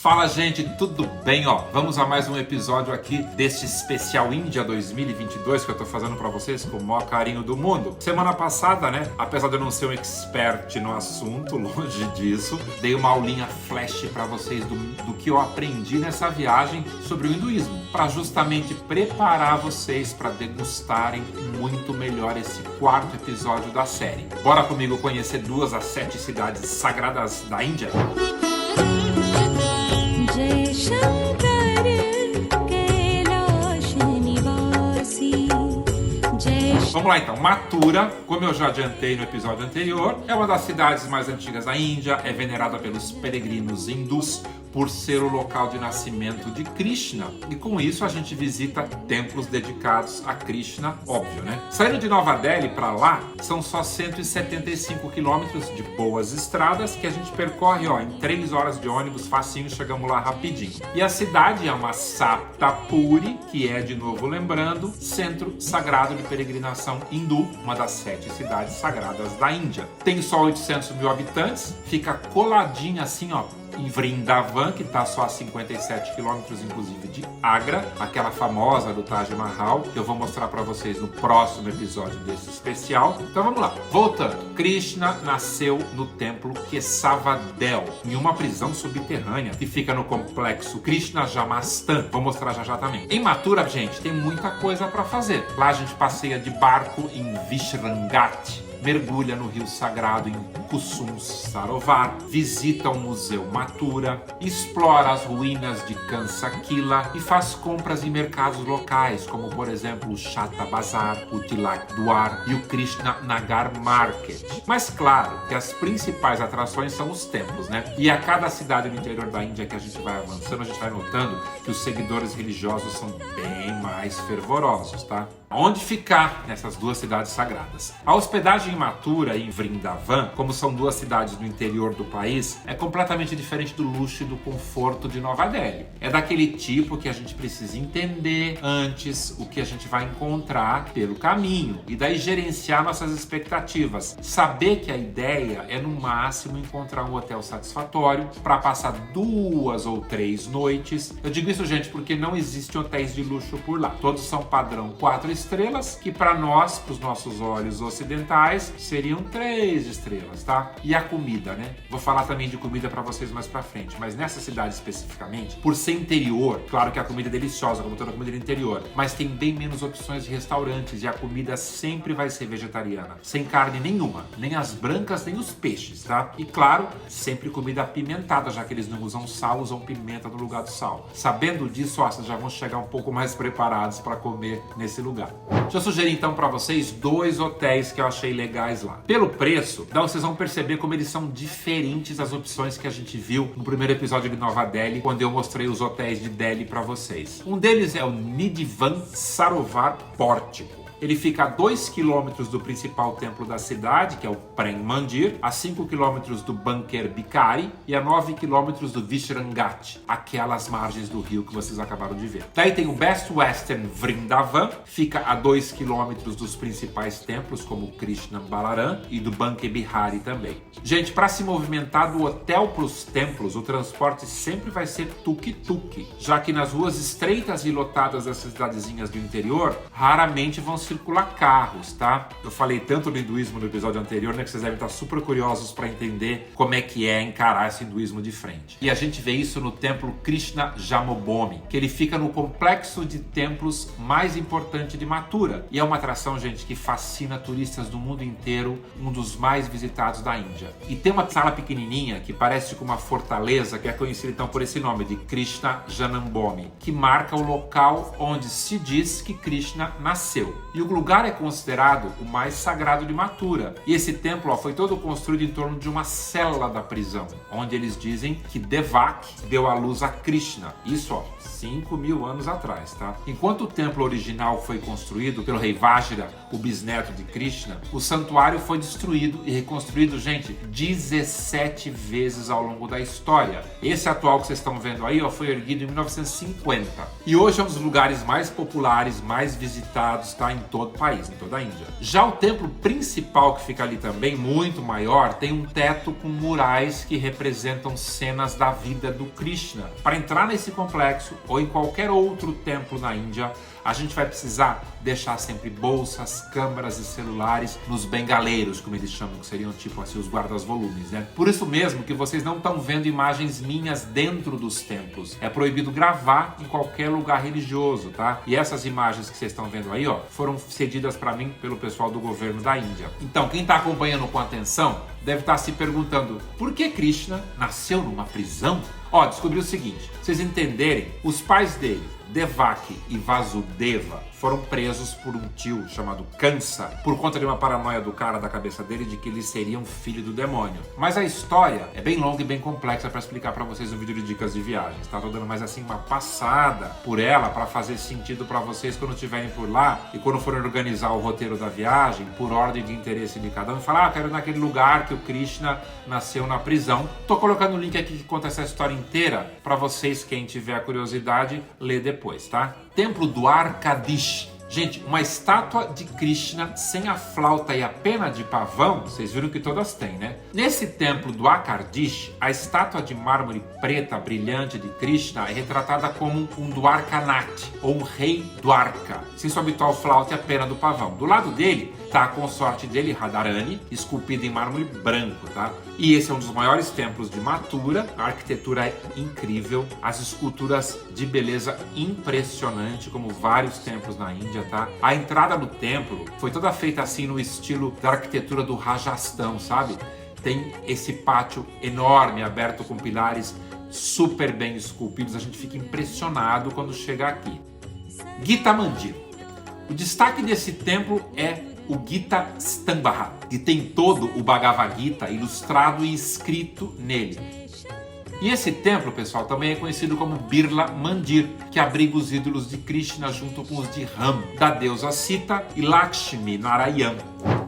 Fala, gente, tudo bem? Vamos a mais um episódio aqui deste especial Índia 2022 que eu tô fazendo pra vocês com o maior carinho do mundo. Semana passada, né, apesar de eu não ser um expert no assunto, longe disso, dei uma aulinha flash pra vocês do que eu aprendi nessa viagem sobre o hinduísmo, pra justamente preparar vocês pra degustarem muito melhor esse quarto episódio da série. Bora comigo conhecer 2 das 7 cidades sagradas da Índia? Vamos lá então, Mathura, como eu já adiantei no episódio anterior, é uma das cidades mais antigas da Índia, é venerada pelos peregrinos hindus por ser o local de nascimento de Krishna. E com isso a gente visita templos dedicados a Krishna, óbvio, né? Saindo de Nova Delhi para lá, são só 175 quilômetros de boas estradas que a gente percorre em 3 horas de ônibus, facinho, chegamos lá rapidinho. E a cidade é uma Saptapuri, que é, de novo lembrando, centro sagrado de peregrinação hindu, uma das 7 cidades sagradas da Índia. Tem só 800 mil habitantes, fica coladinha assim, em Vrindavan, que está só a 57 quilômetros, inclusive, de Agra, aquela famosa do Taj Mahal, que eu vou mostrar para vocês no próximo episódio desse especial. Então vamos lá. Voltando, Krishna nasceu no templo Kesavadel, em uma prisão subterrânea, que fica no complexo Krishna Jamastan. Vou mostrar já também. Em Mathura, gente, tem muita coisa para fazer. Lá a gente passeia de barco em Vishrangati, mergulha no rio sagrado em Kusum Sarovar, visita o Museu Mathura, explora as ruínas de Kansakila e faz compras em mercados locais, como por exemplo o Chata Bazar, o Tilak Dwar e o Krishna Nagar Market. Mas claro que as principais atrações são os templos, né? E a cada cidade no interior da Índia que a gente vai avançando, a gente vai notando que os seguidores religiosos são bem mais fervorosos, tá? Onde ficar nessas 2 cidades sagradas? A hospedagem em Mathura e em Vrindavan, como são 2 cidades no interior do país, é completamente diferente do luxo e do conforto de Nova Delhi. É daquele tipo que a gente precisa entender antes o que a gente vai encontrar pelo caminho e daí gerenciar nossas expectativas. Saber que a ideia é no máximo encontrar um hotel satisfatório para passar 2 ou 3 noites. Eu digo isso, gente, porque não existem hotéis de luxo por lá. Todos são padrão 4 estrelas, que para nós, para os nossos olhos ocidentais, seriam 3 estrelas, tá? E a comida, né? Vou falar também de comida para vocês mais pra frente, mas nessa cidade especificamente, por ser interior, claro que a comida é deliciosa, como toda comida do interior, mas tem bem menos opções de restaurantes e a comida sempre vai ser vegetariana, sem carne nenhuma, nem as brancas, nem os peixes, tá? E claro, sempre comida apimentada, já que eles não usam sal, usam pimenta no lugar do sal. Sabendo disso, vocês já vão chegar um pouco mais preparados para comer nesse lugar. Deixa eu sugerir então para vocês 2 hotéis que eu achei legais lá. Pelo preço, vocês vão perceber como eles são diferentes das opções que a gente viu no primeiro episódio de Nova Delhi, quando eu mostrei os hotéis de Delhi para vocês. Um deles é o Nidhivan Sarovar Pórtico. Ele fica a 2 quilômetros do principal templo da cidade, que é o Prem Mandir, a 5 quilômetros do Banker Bikari e a 9 quilômetros do Vishrangati, aquelas margens do rio que vocês acabaram de ver. Daí tem o Best Western Vrindavan, fica a 2 quilômetros dos principais templos, como o Krishna Balaram e do Banker Bihari também. Gente, para se movimentar do hotel para os templos, o transporte sempre vai ser tuk-tuk, já que nas ruas estreitas e lotadas dessas cidadezinhas do interior, raramente vão circular carros, tá? Eu falei tanto do hinduísmo no episódio anterior, né, que vocês devem estar super curiosos para entender como é que é encarar esse hinduísmo de frente. E a gente vê isso no templo Krishna Janmabhoomi, que ele fica no complexo de templos mais importante de Mathura. E é uma atração, gente, que fascina turistas do mundo inteiro, um dos mais visitados da Índia. E tem uma sala pequenininha que parece com uma fortaleza, que é conhecida então por esse nome de Krishna Janmabhoomi, que marca o local onde se diz que Krishna nasceu. E o lugar é considerado o mais sagrado de Mathura. E esse templo foi todo construído em torno de uma cela da prisão, onde eles dizem que Devaki deu à luz a Krishna. Isso, 5.000 anos atrás, tá? Enquanto o templo original foi construído pelo rei Vajra, o bisneto de Krishna, o santuário foi destruído e reconstruído, gente, 17 vezes ao longo da história. Esse atual que vocês estão vendo aí, foi erguido em 1950. E hoje é um dos lugares mais populares, mais visitados, tá? Em todo o país, em toda a Índia. Já o templo principal, que fica ali também, muito maior, tem um teto com murais que representam cenas da vida do Krishna. Para entrar nesse complexo ou em qualquer outro templo na Índia, a gente vai precisar deixar sempre bolsas, câmeras e celulares nos bengaleiros, como eles chamam, que seriam tipo assim os guardas-volumes, né? Por isso mesmo que vocês não estão vendo imagens minhas dentro dos templos. É proibido gravar em qualquer lugar religioso, tá? E essas imagens que vocês estão vendo aí, ó, foram cedidas para mim pelo pessoal do governo da Índia. Então, quem está acompanhando com atenção deve estar se perguntando: por que Krishna nasceu numa prisão? Ó, descobri o seguinte: pra vocês entenderem, os pais dele, Devaki e Vasudeva, foram presos por um tio chamado Kansa, por conta de uma paranoia do cara da cabeça dele de que eles seriam filho do demônio. Mas a história é bem longa e bem complexa para explicar para vocês no vídeo de dicas de viagens, tá? Tô dando mais assim uma passada por ela para fazer sentido para vocês quando estiverem por lá e quando forem organizar o roteiro da viagem por ordem de interesse de cada um. Falar, quero ir naquele lugar que o Krishna nasceu na prisão. Tô colocando o link aqui que conta essa história inteira para vocês, quem tiver a curiosidade, ler depois, tá? Templo do Arkadish. Gente, uma estátua de Krishna sem a flauta e a pena de pavão, vocês viram que todas têm, né? Nesse templo do Arkadish, a estátua de mármore preta brilhante de Krishna é retratada como um Dwarkanath, ou um rei Dwarka, sem sua habitual flauta e a pena do pavão. Do lado dele está a consorte dele, Radharani, esculpida em mármore branco, tá? E esse é um dos maiores templos de Mathura, a arquitetura é incrível, as esculturas de beleza impressionante, como vários templos na Índia, tá? A entrada do templo foi toda feita assim no estilo da arquitetura do Rajastão, sabe? Tem esse pátio enorme, aberto com pilares super bem esculpidos, a gente fica impressionado quando chega aqui. Gita Mandir. O destaque desse templo é o Gita Stambha, que tem todo o Bhagavad Gita ilustrado e escrito nele. E esse templo, pessoal, também é conhecido como Birla Mandir, que abriga os ídolos de Krishna junto com os de Ram, da deusa Sita e Lakshmi Narayan.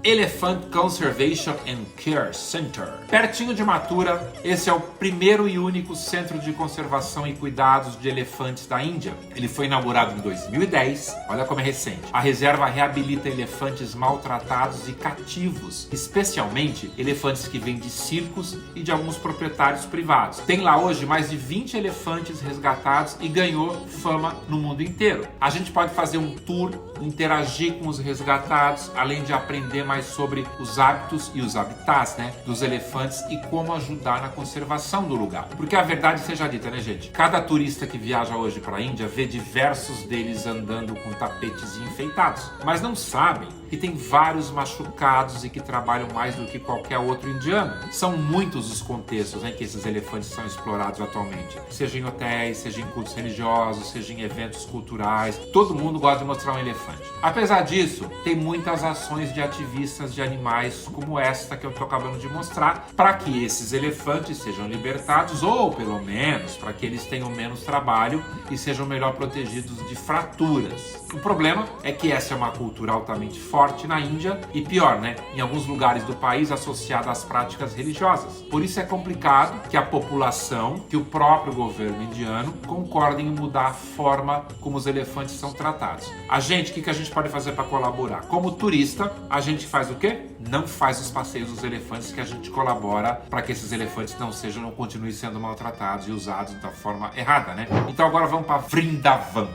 Elephant Conservation and Care Center. Pertinho de Mathura, esse é o primeiro e único centro de conservação e cuidados de elefantes da Índia. Ele foi inaugurado em 2010, olha como é recente. A reserva reabilita elefantes maltratados e cativos, especialmente elefantes que vêm de circos e de alguns proprietários privados. Tem lá hoje mais de 20 elefantes resgatados e ganhou fama no mundo inteiro. A gente pode fazer um tour, interagir com os resgatados, além de aprender mais sobre os hábitos e os habitats, né, dos elefantes e como ajudar na conservação do lugar. Porque a verdade seja dita, né, gente? Cada turista que viaja hoje para a Índia vê diversos deles andando com tapetes enfeitados, mas não sabem que tem vários machucados e que trabalham mais do que qualquer outro indiano. São muitos os contextos em que esses elefantes são explorados atualmente, seja em hotéis, seja em cultos religiosos, seja em eventos culturais. Todo mundo gosta de mostrar um elefante. Apesar disso, tem muitas ações de ativistas de animais como esta que eu estou acabando de mostrar, para que esses elefantes sejam libertados, ou pelo menos para que eles tenham menos trabalho e sejam melhor protegidos de fraturas. O problema é que essa é uma cultura altamente forte na Índia e pior, né? Em alguns lugares do país associada às práticas religiosas. Por isso é complicado que a população, que o próprio governo indiano concordem em mudar a forma como os elefantes são tratados. A gente, o que a gente pode fazer para colaborar? Como turista, a gente faz o quê? Não faz os passeios dos elefantes, que a gente colabora para que esses elefantes não continuem sendo maltratados e usados da forma errada, né? Então agora vamos para Vrindavan.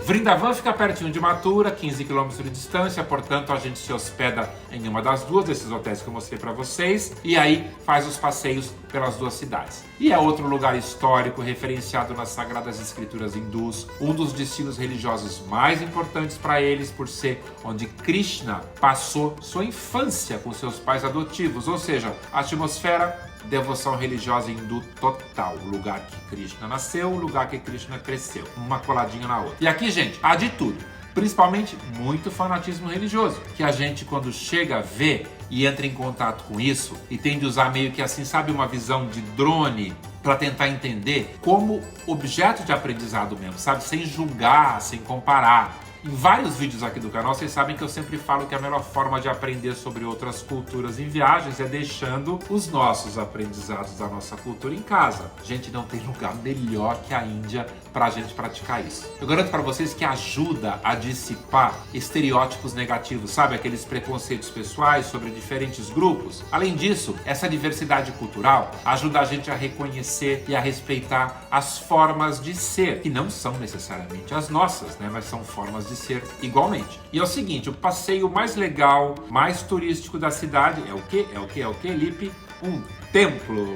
Vrindavan fica pertinho de Mathura, 15 km de distância, portanto a gente se hospeda em uma das duas desses hotéis que eu mostrei para vocês e aí faz os passeios pelas duas cidades. E é outro lugar histórico referenciado nas Sagradas Escrituras hindus, um dos destinos religiosos mais importantes para eles por ser onde Krishna passou sua infância com seus pais adotivos, ou seja, a atmosfera, devoção religiosa hindu total, o lugar que Krishna nasceu, o lugar que Krishna cresceu, uma coladinha na outra. E aqui, gente, há de tudo, principalmente muito fanatismo religioso, que a gente quando chega a ver e entra em contato com isso e tem de usar meio que assim, sabe, uma visão de drone para tentar entender como objeto de aprendizado mesmo, sabe, sem julgar, sem comparar. Em vários vídeos aqui do canal, vocês sabem que eu sempre falo que a melhor forma de aprender sobre outras culturas em viagens é deixando os nossos aprendizados da nossa cultura em casa. Gente, não tem lugar melhor que a Índia pra gente praticar isso. Eu garanto pra vocês que ajuda a dissipar estereótipos negativos, sabe? Aqueles preconceitos pessoais sobre diferentes grupos. Além disso, essa diversidade cultural ajuda a gente a reconhecer e a respeitar as formas de ser, que não são necessariamente as nossas, né? Mas são formas de ser igualmente. E é o seguinte, o passeio mais legal, mais turístico da cidade é o quê? É o quê, Lipe? Um templo.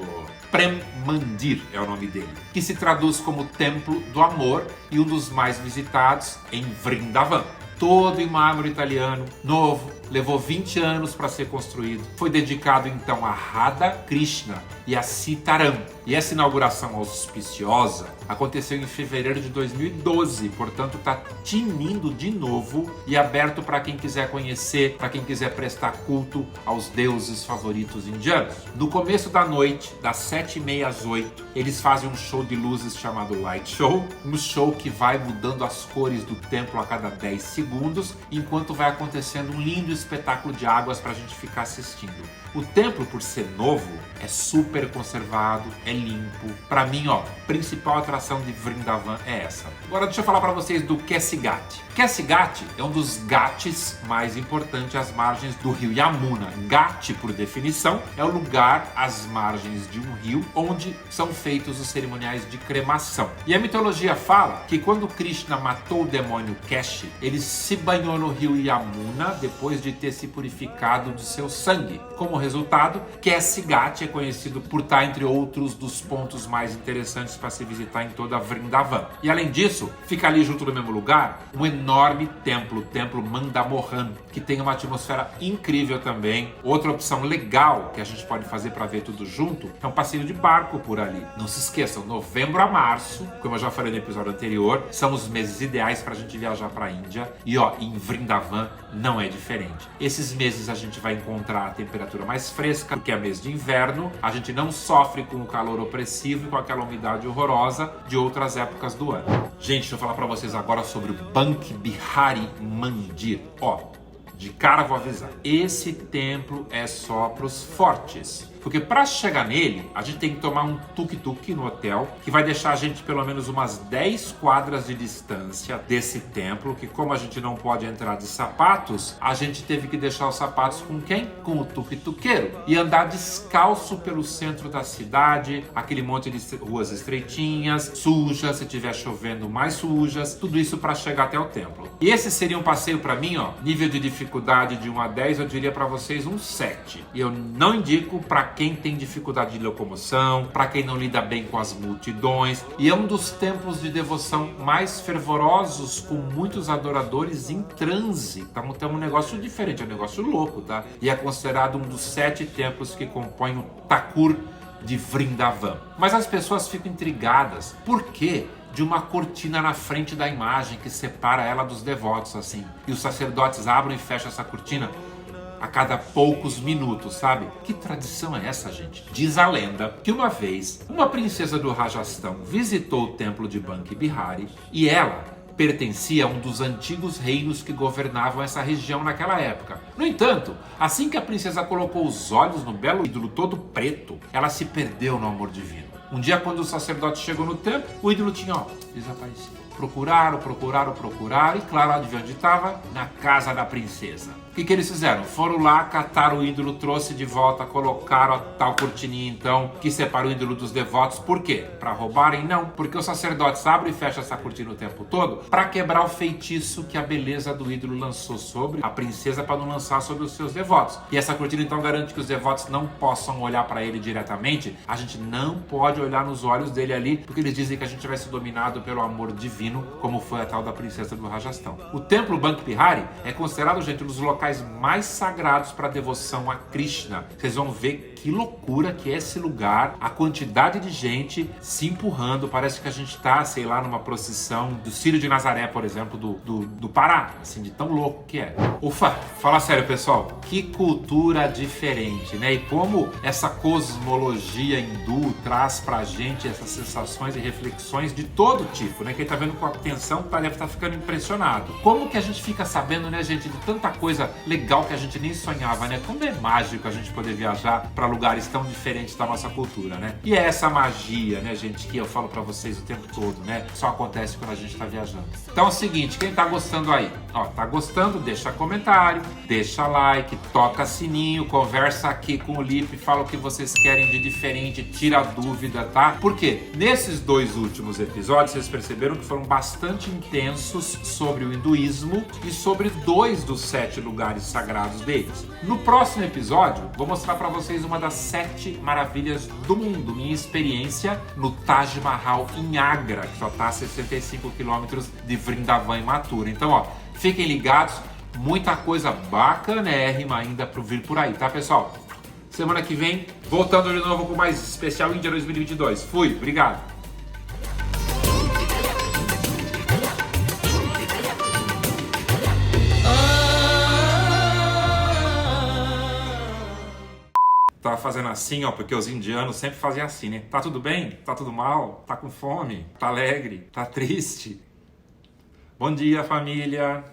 Prem Mandir é o nome dele, que se traduz como Templo do Amor e um dos mais visitados em Vrindavan. Todo em mármore italiano, novo, levou 20 anos para ser construído. Foi dedicado então a Radha Krishna e a Sitaram. E essa inauguração auspiciosa aconteceu em fevereiro de 2012, portanto está tinindo de novo e aberto para quem quiser conhecer, para quem quiser prestar culto aos deuses favoritos indianos. No começo da noite, das 7h30 às 8h, eles fazem um show de luzes chamado Light Show, um show que vai mudando as cores do templo a cada 10 segundos, enquanto vai acontecendo um lindo espetáculo de águas para a gente ficar assistindo. O templo, por ser novo, é super conservado, é limpo. Para mim, principal atração de Vrindavan é essa. Agora deixa eu falar para vocês do Keshi Ghat. Keshi Ghat é um dos ghats mais importantes às margens do rio Yamuna. Ghat, por definição, é o lugar às margens de um rio onde são feitos os cerimoniais de cremação. E a mitologia fala que quando Krishna matou o demônio Keshi, ele se banhou no rio Yamuna depois de ter se purificado do seu sangue. Como resultado, Keshi Ghat é conhecido por estar entre outros dos pontos mais interessantes para se visitar em toda Vrindavan. E além disso, fica ali junto no mesmo lugar um enorme templo, o Templo Mandamohan, que tem uma atmosfera incrível também. Outra opção legal que a gente pode fazer para ver tudo junto é um passeio de barco por ali. Não se esqueçam, novembro a março, como eu já falei no episódio anterior, são os meses ideais para a gente viajar para a Índia. E em Vrindavan não é diferente. Esses meses a gente vai encontrar a temperatura mais fresca, porque é mês de inverno. A gente não sofre com o calor opressivo e com aquela umidade horrorosa de outras épocas do ano. Gente, deixa eu falar para vocês agora sobre o Bank Bihari Mandir. De cara vou avisar, esse templo é só para os fortes. Porque para chegar nele, a gente tem que tomar um tuk-tuk no hotel, que vai deixar a gente pelo menos umas 10 quadras de distância desse templo, que como a gente não pode entrar de sapatos, a gente teve que deixar os sapatos com quem? Com o tuk-tuqueiro. E andar descalço pelo centro da cidade, aquele monte de ruas estreitinhas, sujas, se tiver chovendo mais sujas, tudo isso para chegar até o templo. E esse seria um passeio para mim, nível de dificuldade de 1 a 10, eu diria para vocês um 7. E eu não indico para quem tem dificuldade de locomoção, para quem não lida bem com as multidões. E é um dos templos de devoção mais fervorosos, com muitos adoradores em transe. Então tem um negócio diferente, é um negócio louco, tá? E é considerado um dos 7 templos que compõem o Thakur de Vrindavan. Mas as pessoas ficam intrigadas. Por quê? De uma cortina na frente da imagem que separa ela dos devotos, assim. E os sacerdotes abrem e fecham essa cortina a cada poucos minutos, sabe? Que tradição é essa, gente? Diz a lenda que uma vez, uma princesa do Rajastão visitou o templo de Bank Bihari e ela pertencia a um dos antigos reinos que governavam essa região naquela época. No entanto, assim que a princesa colocou os olhos no belo ídolo todo preto, ela se perdeu no amor divino. Um dia, quando o sacerdote chegou no templo, o ídolo tinha, desaparecido. Procuraram, e claro, adivinha onde estava? Na casa da princesa. O que eles fizeram? Foram lá, cataram o ídolo, trouxe de volta, colocaram a tal cortininha então, que separa o ídolo dos devotos. Por quê? Para roubarem? Não, porque os sacerdotes abrem e fecham essa cortina o tempo todo para quebrar o feitiço que a beleza do ídolo lançou sobre a princesa, para não lançar sobre os seus devotos. E essa cortina então garante que os devotos não possam olhar para ele diretamente. A gente não pode olhar nos olhos dele ali, porque eles dizem que a gente vai ser dominado pelo amor divino, como foi a tal da princesa do Rajastão. O templo Bank Bihari é considerado, gente, um dos locais mais sagrados para devoção a Krishna. Vocês vão ver que loucura que é esse lugar, a quantidade de gente se empurrando, parece que a gente tá, sei lá, numa procissão do Círio de Nazaré, por exemplo, do Pará, assim, de tão louco que é. Ufa, fala sério, pessoal, que cultura diferente, né? E como essa cosmologia hindu traz pra gente essas sensações e reflexões de todo tipo, né? Quem tá vendo com atenção deve estar ficando impressionado. Como que a gente fica sabendo, né, gente, de tanta coisa legal que a gente nem sonhava, né? Como é mágico a gente poder viajar para lugares tão diferentes da nossa cultura, né? E é essa magia, né, gente, que eu falo para vocês o tempo todo, né? Só acontece quando a gente tá viajando. Então é o seguinte, quem tá gostando aí? Ó, tá gostando? Deixa comentário, deixa like, toca sininho, conversa aqui com o Lipe, fala o que vocês querem de diferente, tira dúvida, tá? Porque nesses 2 últimos episódios, vocês perceberam que foram bastante intensos sobre o hinduísmo e sobre 2 dos 7 lugares sagrados deles. No próximo episódio, vou mostrar para vocês uma das 7 maravilhas do mundo, minha experiência no Taj Mahal em Agra, que só está a 65 quilômetros de Vrindavan e Mathura. Então, ó, fiquem ligados, muita coisa bacanérrima ainda para vir por aí, tá, pessoal? Semana que vem, voltando de novo com mais especial Índia 2022. Fui, obrigado! Tava fazendo assim, ó, porque os indianos sempre faziam assim, né? Tá tudo bem? Tá tudo mal? Tá com fome? Tá alegre? Tá triste? Bom dia, família!